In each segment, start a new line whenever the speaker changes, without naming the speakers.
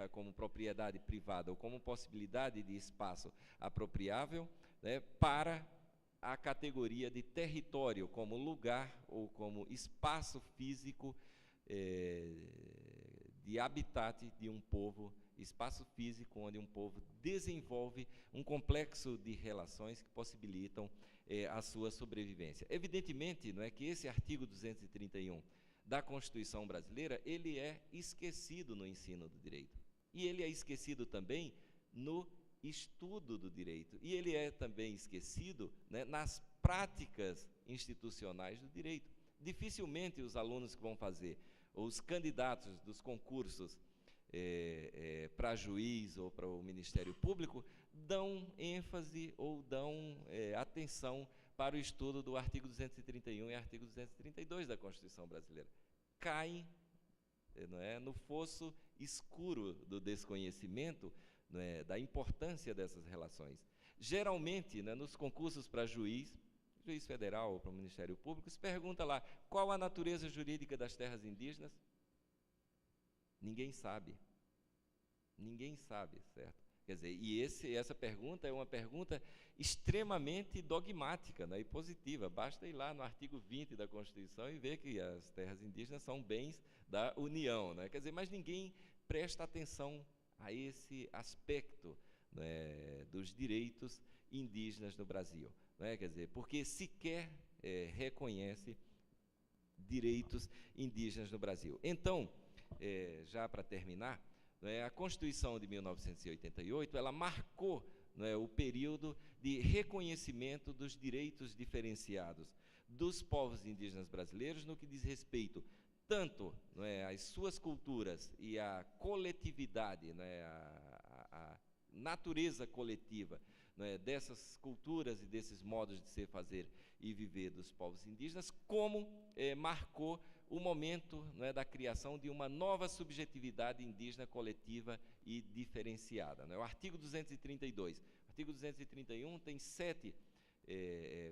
terra como propriedade privada ou como possibilidade de espaço apropriável, né, para a categoria de território como lugar ou como espaço físico de habitat de um povo, espaço físico onde um povo desenvolve um complexo de relações que possibilitam a sua sobrevivência. Evidentemente, não é que esse artigo 231 da Constituição brasileira, ele é esquecido no ensino do direito. E ele é esquecido também no estudo do direito. E ele é também esquecido, né, nas práticas institucionais do direito. Dificilmente os alunos que vão fazer, ou os candidatos dos concursos para juiz ou para o Ministério Público, dão ênfase ou dão atenção para o estudo do artigo 231 e artigo 232 da Constituição brasileira. Caem, não é, no fosso escuro do desconhecimento, não é, da importância dessas relações. Geralmente, né, nos concursos para juiz federal ou para o Ministério Público, se pergunta lá, qual a natureza jurídica das terras indígenas? Ninguém sabe. Ninguém sabe, certo? Quer dizer, e essa pergunta é uma pergunta extremamente dogmática, né, e positiva. Basta ir lá no artigo 20 da Constituição e ver que as terras indígenas são bens da União, né? Quer dizer, mas ninguém presta atenção a esse aspecto, né, dos direitos indígenas no Brasil, né? Quer dizer, porque sequer reconhece direitos indígenas no Brasil. Então, já para terminar, a Constituição de 1988, ela marcou, o período de reconhecimento dos direitos diferenciados dos povos indígenas brasileiros no que diz respeito tanto às suas culturas e à coletividade, a natureza coletiva, dessas culturas e desses modos de ser, fazer e viver dos povos indígenas, como marcou o momento da criação de uma nova subjetividade indígena coletiva e diferenciada. O artigo 232, o artigo 231 tem 7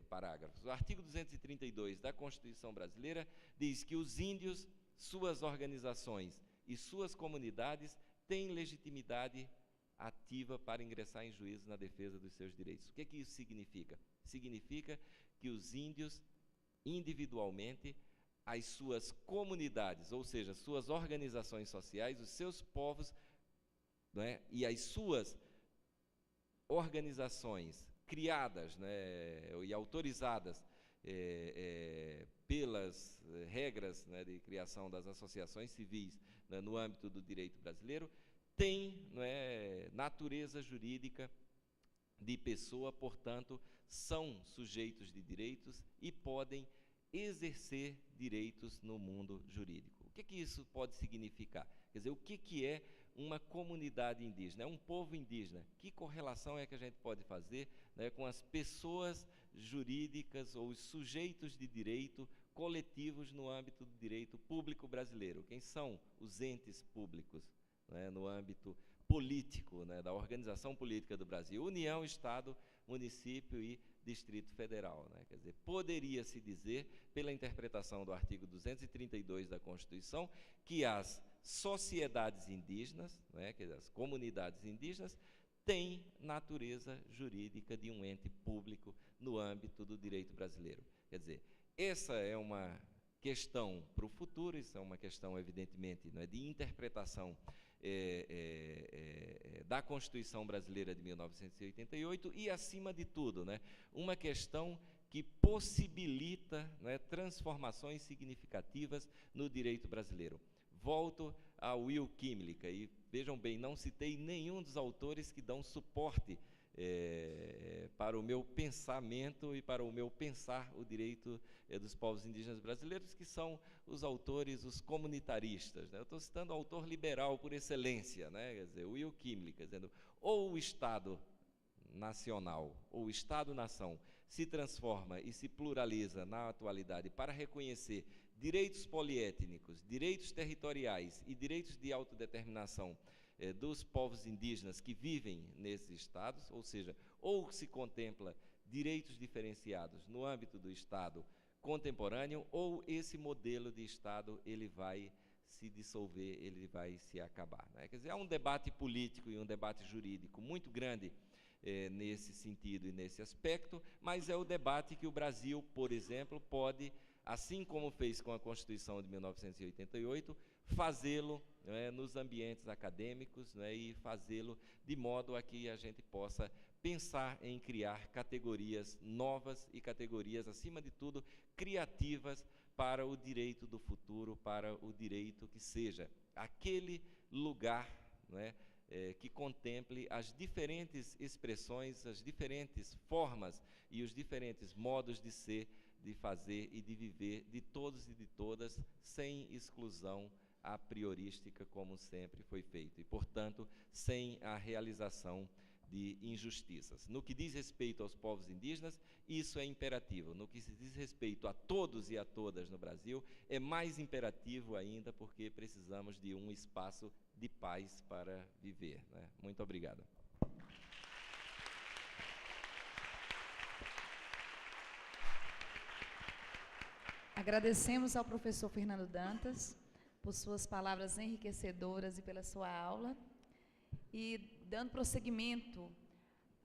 parágrafos. O artigo 232 da Constituição brasileira diz que os índios, suas organizações e suas comunidades têm legitimidade ativa para ingressar em juízo na defesa dos seus direitos. O que isso significa? Significa que os índios, individualmente, as suas comunidades, ou seja, suas organizações sociais, os seus povos, e as suas organizações criadas, e autorizadas pelas regras de criação das associações civis no âmbito do direito brasileiro, tem natureza jurídica de pessoa, portanto, são sujeitos de direitos e podem exercer direitos no mundo jurídico. O que isso pode significar? Quer dizer, o que é uma comunidade indígena? É um povo indígena. Que correlação é que a gente pode fazer com as pessoas jurídicas ou os sujeitos de direito coletivos no âmbito do direito público brasileiro? Quem são os entes públicos no âmbito político, da organização política do Brasil? União, Estado, município e Distrito Federal. Quer dizer, poderia-se dizer, pela interpretação do artigo 232 da Constituição, que as sociedades indígenas, que as comunidades indígenas, têm natureza jurídica de um ente público no âmbito do direito brasileiro. Quer dizer, essa é uma questão para o futuro, isso é uma questão, evidentemente, de interpretação da Constituição brasileira de 1988 e, acima de tudo, uma questão que possibilita transformações significativas no direito brasileiro. Volto a Will Quimlica, e vejam bem, não citei nenhum dos autores que dão suporte para o meu pensamento e para o meu pensar o direito dos povos indígenas brasileiros, que são os autores, os comunitaristas. Eu estou citando o autor liberal por excelência, quer dizer, Will Quimlica, dizendo, ou o Estado nacional, ou o Estado-nação, se transforma e se pluraliza na atualidade para reconhecer direitos poliétnicos, direitos territoriais e direitos de autodeterminação dos povos indígenas que vivem nesses estados, ou seja, ou se contempla direitos diferenciados no âmbito do Estado contemporâneo, ou esse modelo de Estado ele vai se dissolver, ele vai se acabar, né? Quer dizer, há um debate político e um debate jurídico muito grande nesse sentido e nesse aspecto, mas é o debate que o Brasil, por exemplo, pode, assim como fez com a Constituição de 1988, fazê-lo, né, nos ambientes acadêmicos, né, e fazê-lo de modo a que a gente possa pensar em criar categorias novas e categorias, acima de tudo, criativas para o direito do futuro, para o direito que seja aquele lugar, né, que contemple as diferentes expressões, as diferentes formas e os diferentes modos de ser, de fazer e de viver de todos e de todas, sem exclusão a priorística, como sempre foi feito, e, portanto, sem a realização de injustiças. No que diz respeito aos povos indígenas, isso é imperativo. No que se diz respeito a todos e a todas no Brasil, é mais imperativo ainda, porque precisamos de um espaço de paz para viver, né? Muito obrigado.
Agradecemos ao professor Fernando Dantas por suas palavras enriquecedoras e pela sua aula. E, dando prosseguimento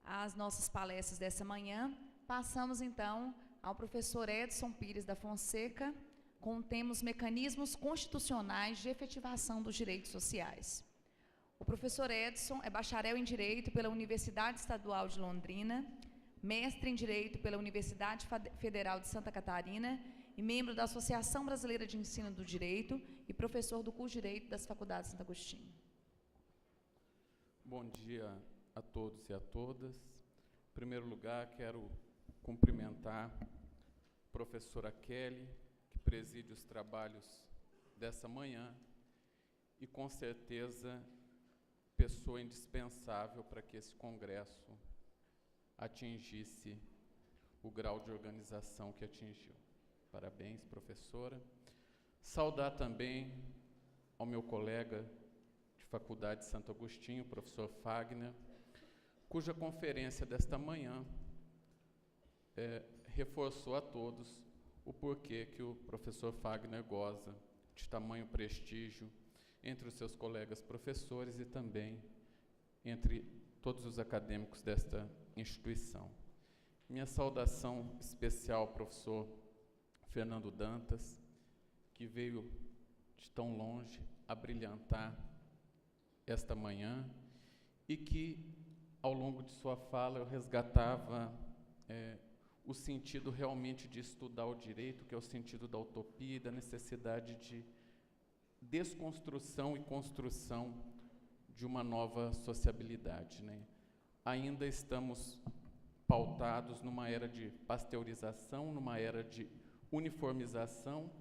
às nossas palestras dessa manhã, passamos então ao professor Edson Pires da Fonseca, com o tema Os Mecanismos Constitucionais de Efetivação dos Direitos Sociais. O professor Edson é bacharel em Direito pela Universidade Estadual de Londrina, mestre em Direito pela Universidade Federal de Santa Catarina e membro da Associação Brasileira de Ensino do Direito e professor do curso de Direito das Faculdades Santo Agostinho.
Bom dia a todos e a todas. Em primeiro lugar, quero cumprimentar a professora Kelly, que preside os trabalhos dessa manhã e, com certeza, pessoa indispensável para que esse congresso atingisse o grau de organização que atingiu. Parabéns, professora. Saudar também ao meu colega de Faculdade de Santo Agostinho, professor Fagner, cuja conferência desta manhã reforçou a todos o porquê que o professor Fagner goza de tamanho prestígio entre os seus colegas professores e também entre todos os acadêmicos desta instituição. Minha saudação especial ao professor Fernando Dantas, que veio de tão longe a brilhantar esta manhã e que, ao longo de sua fala, eu resgatava o sentido realmente de estudar o direito, que é o sentido da utopia e da necessidade de desconstrução e construção de uma nova sociabilidade, né? Ainda estamos pautados numa era de pasteurização, numa era de uniformização,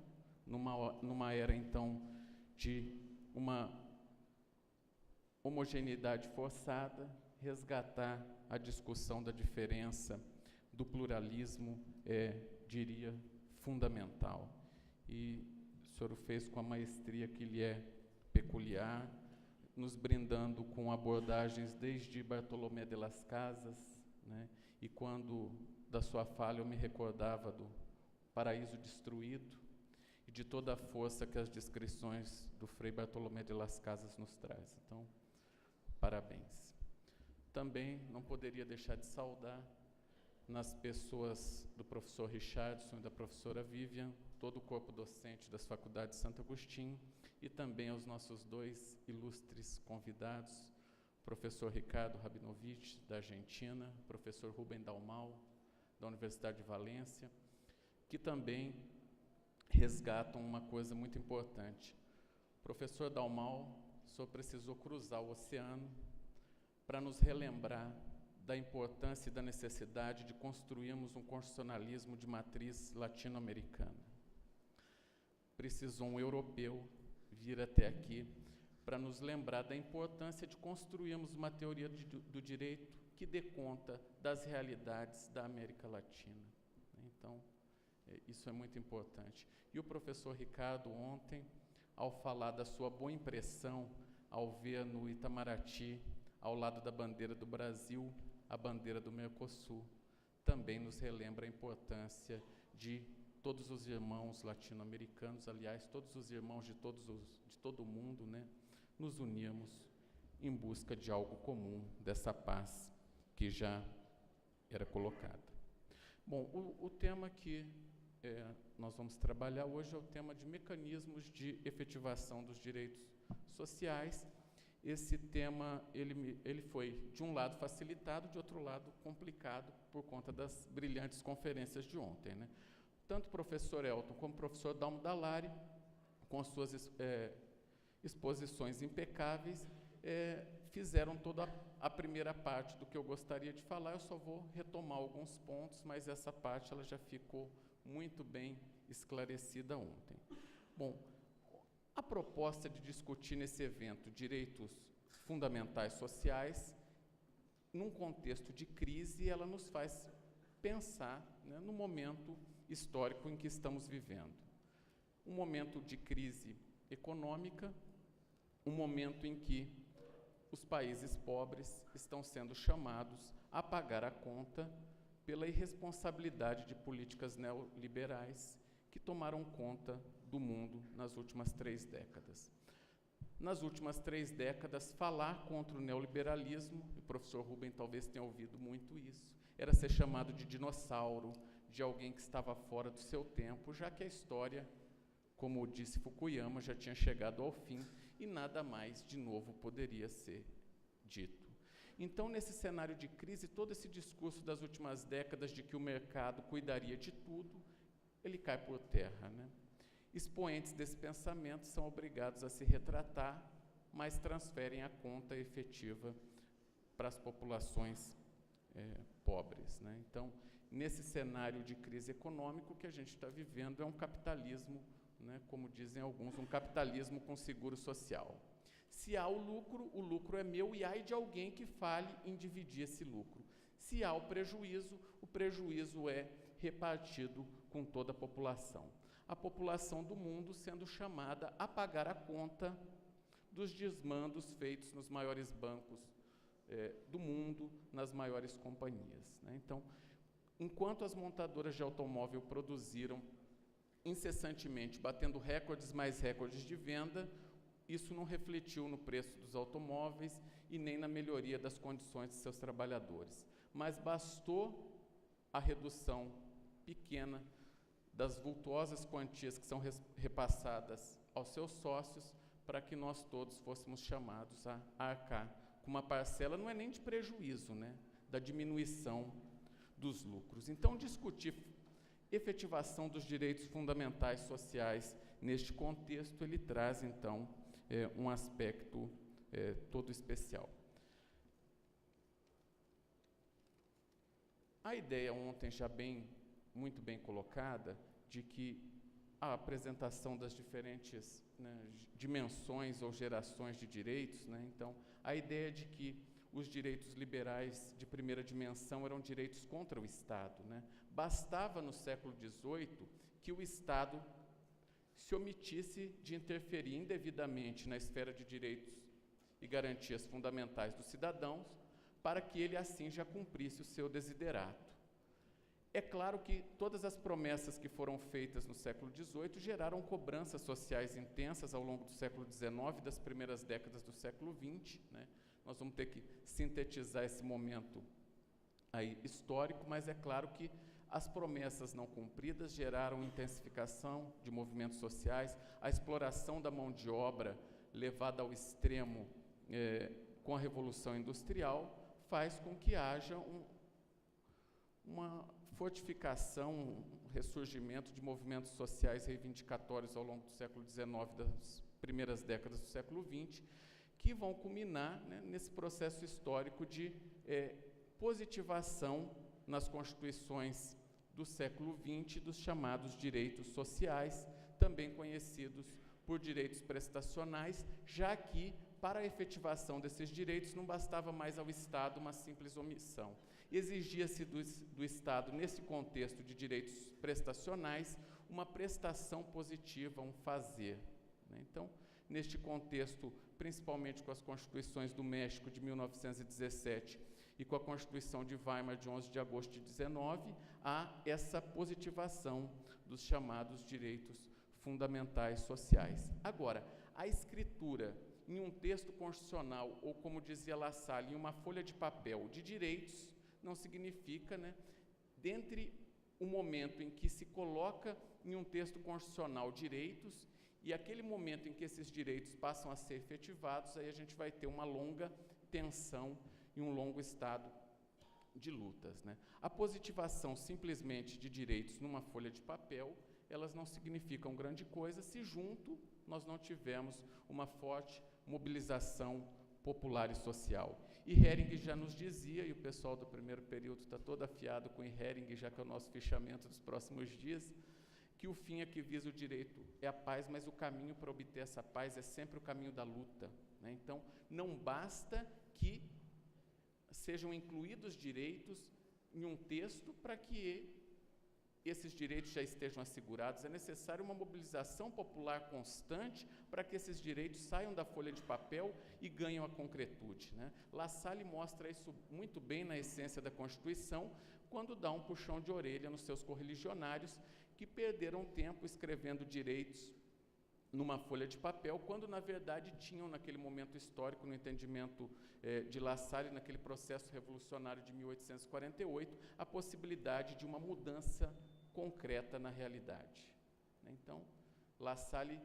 numa era, então, de uma homogeneidade forçada. Resgatar a discussão da diferença, do pluralismo, diria, fundamental. E o senhor o fez com a maestria que lhe é peculiar, nos brindando com abordagens desde Bartolomé de las Casas, né? E quando, da sua fala, eu me recordava do Paraíso Destruído e de toda a força que as descrições do Frei Bartolomé de las Casas nos traz. Então, parabéns. Também não poderia deixar de saudar, nas pessoas do professor Richardson e da professora Vivian, todo o corpo docente das Faculdades de Santo Agostinho e também aos nossos dois ilustres convidados, professor Ricardo Rabinovich, da Argentina, professor Rubem Dalmau, da Universidade de Valência, que também resgatam uma coisa muito importante. Professor Dalmau, o senhor precisou cruzar o oceano para nos relembrar da importância e da necessidade de construirmos um constitucionalismo de matriz latino-americana. Precisou um europeu vir até aqui para nos lembrar da importância de construirmos uma teoria do direito que dê conta das realidades da América Latina. Então, isso é muito importante. E o professor Ricardo, ontem, ao falar da sua boa impressão ao ver no Itamaraty, ao lado da bandeira do Brasil, a bandeira do Mercosul, também nos relembra a importância de todos os irmãos latino-americanos, aliás, todos os irmãos de todo o mundo, né, nos unirmos em busca de algo comum, dessa paz que já era colocada. Bom, o tema que nós vamos trabalhar hoje é o tema de mecanismos de efetivação dos direitos sociais. Esse tema, ele foi, de um lado, facilitado, de outro lado, complicado, por conta das brilhantes conferências de ontem, né? Tanto o professor Elton como o professor Dalmo Dallari, com suas exposições impecáveis, fizeram toda a primeira parte do que eu gostaria de falar. Eu só vou retomar alguns pontos, mas essa parte ela já ficou muito bem esclarecida ontem. Bom, a proposta de discutir nesse evento direitos fundamentais sociais, num contexto de crise, ela nos faz pensar, né, no momento histórico em que estamos vivendo. Um momento de crise econômica, um momento em que os países pobres estão sendo chamados a pagar a conta pela irresponsabilidade de políticas neoliberais que tomaram conta do mundo nas últimas 3 décadas. Nas últimas 3 décadas, falar contra o neoliberalismo, e o professor Rubem talvez tenha ouvido muito isso, era ser chamado de dinossauro, de alguém que estava fora do seu tempo, já que a história, como disse Fukuyama, já tinha chegado ao fim e nada mais de novo poderia ser dito. Então, nesse cenário de crise, todo esse discurso das últimas décadas de que o mercado cuidaria de tudo, ele cai por terra, né? Expoentes desse pensamento são obrigados a se retratar, mas transferem a conta efetiva para as populações pobres, né? Então, nesse cenário de crise econômica, o que a gente está vivendo é um capitalismo, né, como dizem alguns, um capitalismo com seguro social. Se há o lucro é meu e ai de alguém que fale em dividir esse lucro. Se há o prejuízo é repartido com toda a população. A população do mundo sendo chamada a pagar a conta dos desmandos feitos nos maiores bancos do mundo, nas maiores companhias, né? Então, enquanto as montadoras de automóvel produziram incessantemente, batendo recordes mais recordes de venda, isso não refletiu no preço dos automóveis e nem na melhoria das condições de seus trabalhadores. Mas bastou a redução pequena das vultuosas quantias que são repassadas aos seus sócios para que nós todos fôssemos chamados a arcar com uma parcela, não é nem de prejuízo, né, da diminuição dos lucros. Então, discutir efetivação dos direitos fundamentais sociais neste contexto, ele traz, então, um aspecto todo especial. A ideia ontem já muito bem colocada, de que a apresentação das diferentes, né, dimensões ou gerações de direitos, né, então, a ideia de que os direitos liberais de primeira dimensão eram direitos contra o Estado, né? Bastava, no século XVIII, que o Estado se omitisse de interferir indevidamente na esfera de direitos e garantias fundamentais dos cidadãos, para que ele assim já cumprisse o seu desiderato. É claro que todas as promessas que foram feitas no século XVIII geraram cobranças sociais intensas ao longo do século XIX e das primeiras décadas do século XX, né? Nós vamos ter que sintetizar esse momento aí histórico, mas é claro que as promessas não cumpridas geraram intensificação de movimentos sociais, a exploração da mão de obra levada ao extremo com a Revolução Industrial faz com que haja uma fortificação, um ressurgimento de movimentos sociais reivindicatórios ao longo do século XIX e das primeiras décadas do século XX, que vão culminar, né, nesse processo histórico de positivação nas constituições do século XX dos chamados direitos sociais, também conhecidos por direitos prestacionais, já que, para a efetivação desses direitos, não bastava mais ao Estado uma simples omissão. Exigia-se do Estado, nesse contexto de direitos prestacionais, uma prestação positiva, um fazer, né? Então, neste contexto, principalmente com as constituições do México de 1917 e e com a Constituição de Weimar de 11 de agosto de 19, há essa positivação dos chamados direitos fundamentais sociais. Agora, a escritura em um texto constitucional, ou como dizia La Salle, em uma folha de papel de direitos, não significa, dentre o momento em que se coloca em um texto constitucional direitos e aquele momento em que esses direitos passam a ser efetivados, aí a gente vai ter uma longa tensão e um longo estado de lutas. A positivação simplesmente de direitos numa folha de papel, elas não significam grande coisa se junto nós não tivermos uma forte mobilização popular e social. E Hering já nos dizia, e o pessoal do primeiro período está todo afiado com Hering, já que é o nosso fichamento dos próximos dias, que o fim a que visa o direito é a paz, mas o caminho para obter essa paz é sempre o caminho da luta. Então, não basta que sejam incluídos direitos em um texto para que esses direitos já estejam assegurados. É necessária uma mobilização popular constante para que esses direitos saiam da folha de papel e ganhem a concretude. La Salle mostra isso muito bem na essência da Constituição, quando dá um puxão de orelha nos seus correligionários, que perderam tempo escrevendo direitos numa folha de papel, quando, na verdade, tinham, naquele momento histórico, no entendimento de La Salle, naquele processo revolucionário de 1848, a possibilidade de uma mudança concreta na realidade. Então, La Salle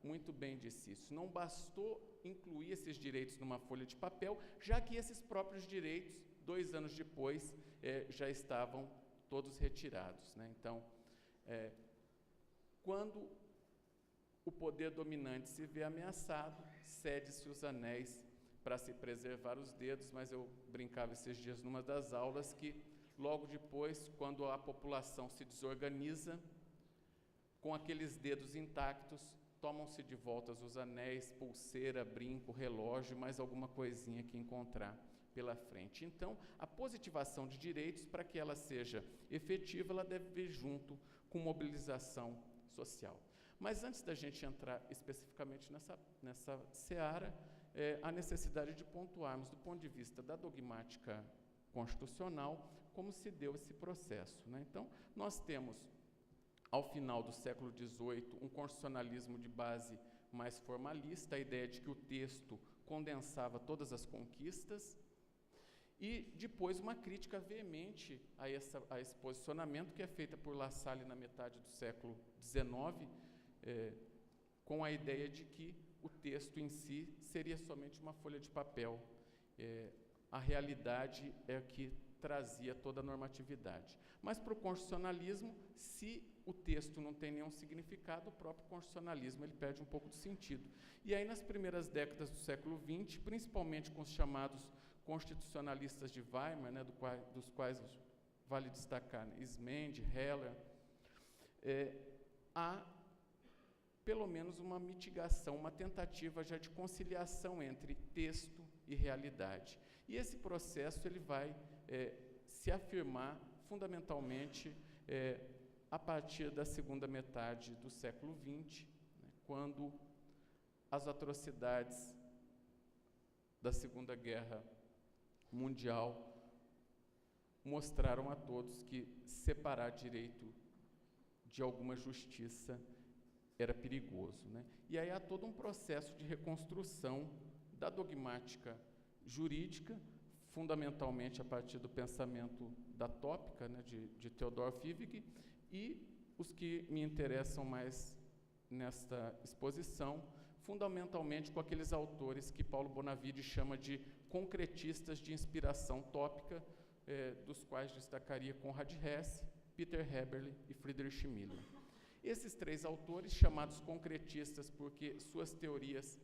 muito bem disse isso. Não bastou incluir esses direitos numa folha de papel, já que esses próprios direitos, 2 anos depois, já estavam todos retirados. Então, quando o poder dominante se vê ameaçado, cede-se os anéis para se preservar os dedos, mas eu brincava esses dias numa das aulas que, logo depois, quando a população se desorganiza, com aqueles dedos intactos, tomam-se de volta os anéis, pulseira, brinco, relógio, mais alguma coisinha que encontrar pela frente. Então, a positivação de direitos, para que ela seja efetiva, ela deve vir junto com mobilização social. Mas antes da gente entrar especificamente nessa seara, a necessidade de pontuarmos, do ponto de vista da dogmática constitucional, como se deu esse processo. Então, nós temos, ao final do século XVIII, um constitucionalismo de base mais formalista, a ideia de que o texto condensava todas as conquistas, e depois uma crítica veemente a esse posicionamento, que é feita por La Salle na metade do século XIX, com a ideia de que o texto em si seria somente uma folha de papel. A realidade é que trazia toda a normatividade. Mas para o constitucionalismo, se o texto não tem nenhum significado, o próprio constitucionalismo ele perde um pouco de sentido. E aí, nas primeiras décadas do século XX, principalmente com os chamados constitucionalistas de Weimar, dos quais vale destacar Ismende, Heller, há pelo menos uma mitigação, uma tentativa já de conciliação entre texto e realidade. E esse processo ele vai se afirmar fundamentalmente a partir da segunda metade do século XX, quando as atrocidades da Segunda Guerra Mundial mostraram a todos que separar direito de alguma justiça era perigoso. E aí há todo um processo de reconstrução da dogmática jurídica, fundamentalmente a partir do pensamento da tópica, de Theodor Fiebig, e os que me interessam mais nesta exposição, fundamentalmente com aqueles autores que Paulo Bonavide chama de concretistas de inspiração tópica, dos quais destacaria Konrad Hesse, Peter Heberle e Friedrich Miller. Esses 3 autores, chamados concretistas porque suas teorias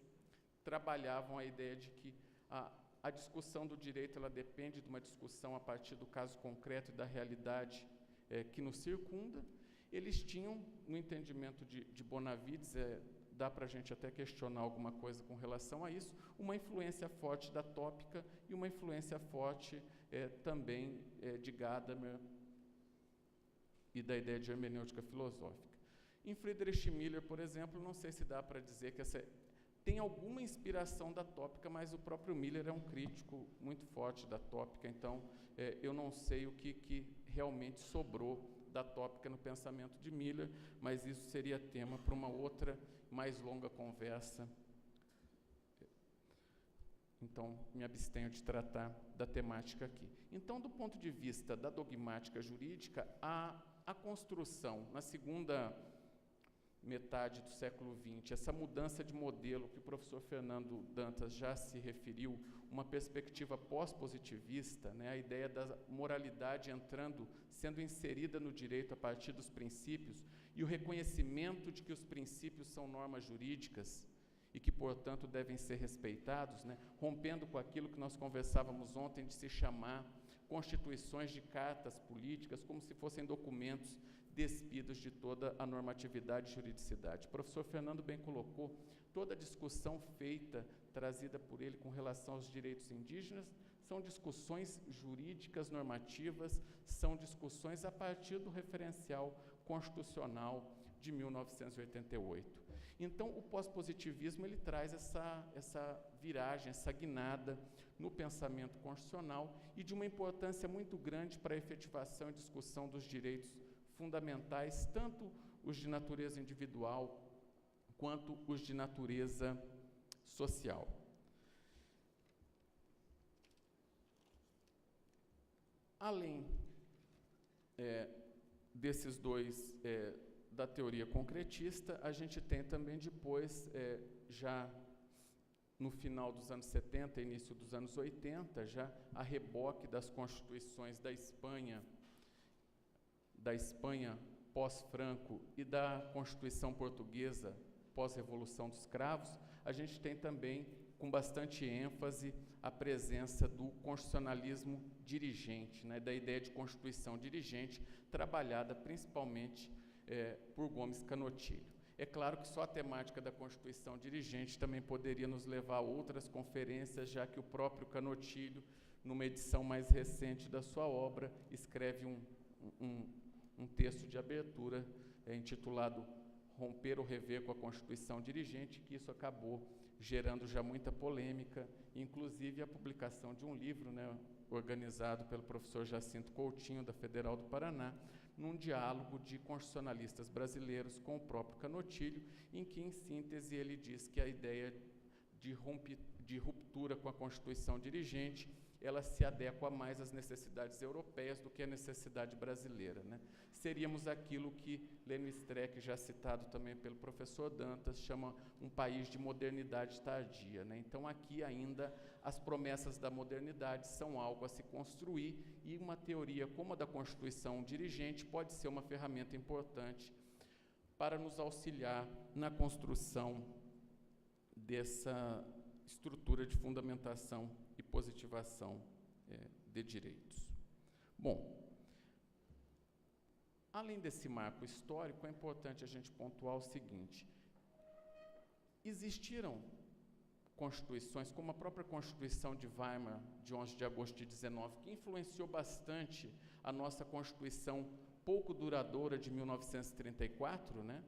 trabalhavam a ideia de que a discussão do direito ela depende de uma discussão a partir do caso concreto e da realidade que nos circunda. Eles tinham, no entendimento de Bonavides, dá para a gente até questionar alguma coisa com relação a isso, uma influência forte da tópica e uma influência forte também de Gadamer e da ideia de hermenêutica filosófica. Em Friedrich Miller, por exemplo, não sei se dá para dizer que tem alguma inspiração da tópica, mas o próprio Miller é um crítico muito forte da tópica, então eu não sei o que realmente sobrou da tópica no pensamento de Miller, mas isso seria tema para uma outra, mais longa conversa. Então, me abstenho de tratar da temática aqui. Então, do ponto de vista da dogmática jurídica, a construção, na segunda metade do século XX, essa mudança de modelo que o professor Fernando Dantas já se referiu, uma perspectiva pós-positivista, né, a ideia da moralidade sendo inserida no direito a partir dos princípios, e o reconhecimento de que os princípios são normas jurídicas e que, portanto, devem ser respeitados, né, rompendo com aquilo que nós conversávamos ontem de se chamar constituições de cartas políticas, como se fossem documentos despidos de toda a normatividade e juridicidade. O professor Fernando bem colocou, toda a discussão trazida por ele com relação aos direitos indígenas, são discussões jurídicas, normativas, são discussões a partir do referencial constitucional de 1988. Então, o pós-positivismo ele traz essa viragem, essa guinada no pensamento constitucional e de uma importância muito grande para a efetivação e discussão dos direitos fundamentais, tanto os de natureza individual quanto os de natureza social. Além desses dois da teoria concretista, a gente tem também depois, já no final dos anos 70, início dos anos 80, já a reboque das constituições da Espanha pós-Franco e da Constituição Portuguesa pós-Revolução dos Cravos, a gente tem também, com bastante ênfase, a presença do constitucionalismo dirigente, né, da ideia de Constituição dirigente, trabalhada principalmente por Gomes Canotilho. É claro que só a temática da Constituição dirigente também poderia nos levar a outras conferências, já que o próprio Canotilho, numa edição mais recente da sua obra, escreve um texto de abertura intitulado Romper ou Rever com a Constituição Dirigente, que isso acabou gerando já muita polêmica, inclusive a publicação de um livro, né, organizado pelo professor Jacinto Coutinho, da Federal do Paraná, num diálogo de constitucionalistas brasileiros com o próprio Canotilho, em que, em síntese, ele diz que a ideia de ruptura com a Constituição dirigente, ela se adequa mais às necessidades europeias do que à necessidade brasileira, né? Seríamos aquilo que Lênio Streck, já citado também pelo professor Dantas, chama um país de modernidade tardia, né? Então, aqui ainda as promessas da modernidade são algo a se construir e uma teoria como a da Constituição dirigente pode ser uma ferramenta importante para nos auxiliar na construção dessa estrutura de fundamentação e positivação de direitos. Bom, além desse marco histórico, é importante a gente pontuar o seguinte: existiram constituições, como a própria Constituição de Weimar, de 11 de agosto de 19, que influenciou bastante a nossa Constituição pouco duradoura de 1934, né?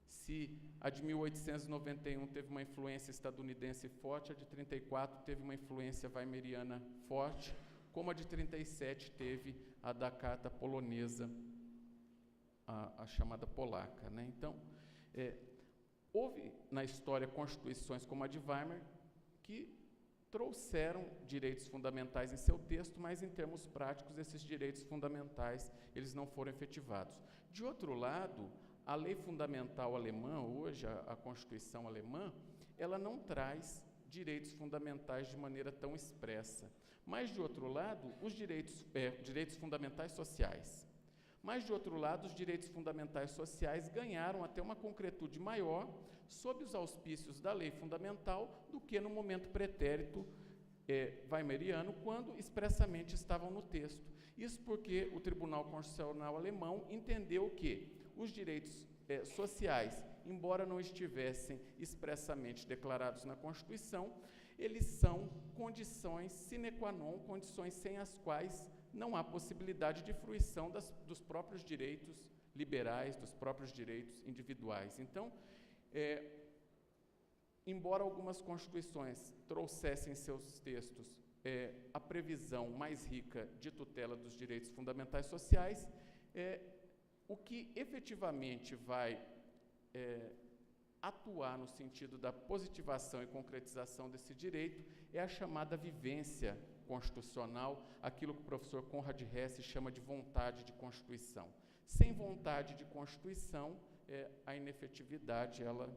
Se a de 1891 teve uma influência estadunidense forte, a de 34 teve uma influência weimariana forte, como a de 37 teve a da Carta Polonesa, a chamada polaca, né? Então, houve na história constituições como a de Weimar que trouxeram direitos fundamentais em seu texto, mas em termos práticos esses direitos fundamentais eles não foram efetivados. De outro lado, a lei fundamental alemã, hoje a Constituição alemã, ela não traz direitos fundamentais de maneira tão expressa. Mas, de outro lado, os direitos fundamentais sociais. Mas, de outro lado, os direitos fundamentais sociais ganharam até uma concretude maior sob os auspícios da lei fundamental do que no momento pretérito weimariano, quando expressamente estavam no texto. Isso porque o Tribunal Constitucional alemão entendeu que os direitos sociais, embora não estivessem expressamente declarados na Constituição, eles são condições sine qua non, condições sem as quais não há possibilidade de fruição dos próprios direitos liberais, dos próprios direitos individuais. Então, embora algumas constituições trouxessem em seus textos a previsão mais rica de tutela dos direitos fundamentais sociais, o que efetivamente vai atuar no sentido da positivação e concretização desse direito é a chamada vivência constitucional, aquilo que o professor Conrad Hesse chama de vontade de Constituição. Sem vontade de Constituição, a inefetividade ela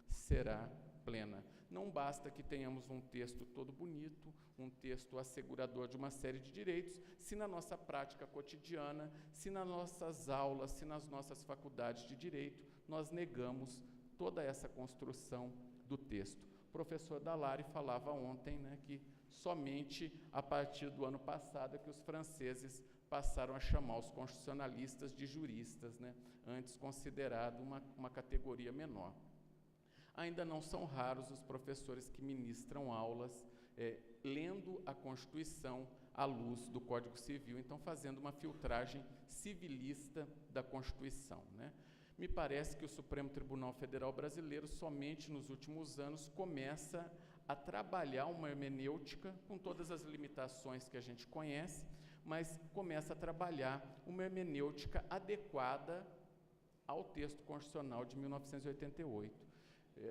será plena. Não basta que tenhamos um texto todo bonito, um texto assegurador de uma série de direitos, se na nossa prática cotidiana, se nas nossas aulas, se nas nossas faculdades de direito, nós negamos toda essa construção do texto. O professor Dallaire falava ontem, né, que somente a partir do ano passado é que os franceses passaram a chamar os constitucionalistas de juristas, né, antes considerado uma categoria menor. Ainda não são raros os professores que ministram aulas lendo a Constituição à luz do Código Civil, então fazendo uma filtragem civilista da Constituição, né? Me parece que o Supremo Tribunal Federal Brasileiro, somente nos últimos anos, começa a trabalhar uma hermenêutica, com todas as limitações que a gente conhece, mas começa a trabalhar uma hermenêutica adequada ao texto constitucional de 1988.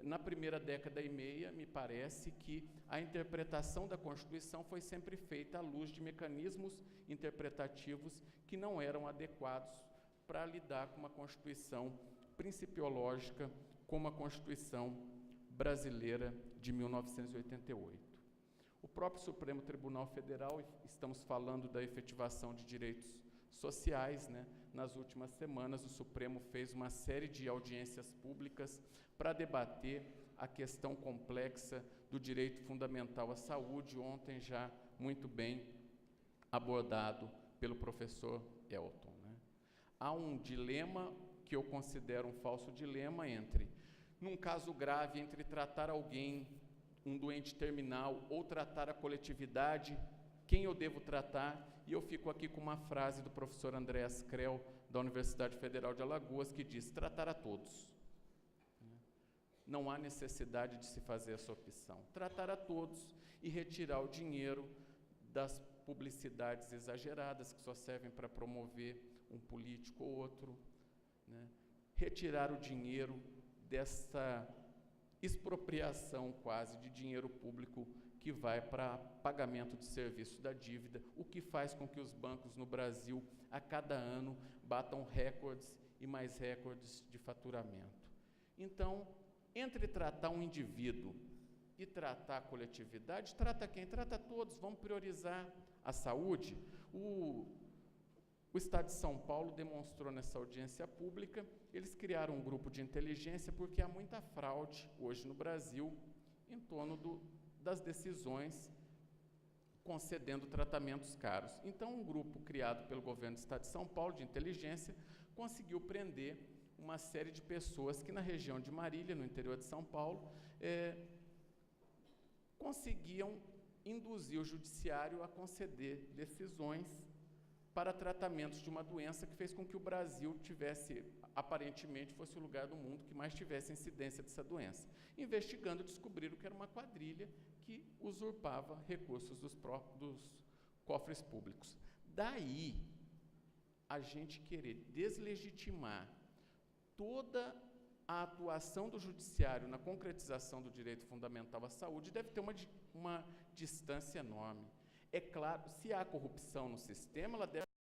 Na primeira década e meia, me parece que a interpretação da Constituição foi sempre feita à luz de mecanismos interpretativos que não eram adequados para lidar com uma Constituição principiológica como a Constituição brasileira de 1988. O próprio Supremo Tribunal Federal, estamos falando da efetivação de direitos sociais, né? Nas últimas semanas, o Supremo fez uma série de audiências públicas para debater a questão complexa do direito fundamental à saúde, ontem já muito bem abordado pelo professor Elton, né? Há um dilema que eu considero um falso dilema entre, num caso grave, entre tratar alguém, um doente terminal, ou tratar a coletividade, quem eu devo tratar? E eu fico aqui com uma frase do professor Andréas Krell, da Universidade Federal de Alagoas, que diz: tratar a todos. Não há necessidade de se fazer essa opção. Tratar a todos e retirar o dinheiro das publicidades exageradas, que só servem para promover um político ou outro, né? Retirar o dinheiro dessa expropriação quase de dinheiro público que vai para pagamento de serviço da dívida, o que faz com que os bancos no Brasil, a cada ano, batam recordes e mais recordes de faturamento. Então, entre tratar um indivíduo e tratar a coletividade, trata quem? Trata todos, vamos priorizar a saúde. O Estado de São Paulo demonstrou nessa audiência pública, eles criaram um grupo de inteligência porque há muita fraude hoje no Brasil em torno das decisões concedendo tratamentos caros. Então, um grupo criado pelo governo do Estado de São Paulo, de inteligência, conseguiu prender uma série de pessoas que na região de Marília, no interior de São Paulo, conseguiam induzir o judiciário a conceder decisões para tratamentos de uma doença que fez com que o Brasil tivesse, aparentemente, fosse o lugar do mundo que mais tivesse incidência dessa doença. Investigando, descobriram que era uma quadrilha que usurpava recursos dos cofres públicos. Daí, a gente querer deslegitimar toda a atuação do judiciário na concretização do direito fundamental à saúde deve ter uma distância enorme. É claro, se há corrupção no sistema, ela deve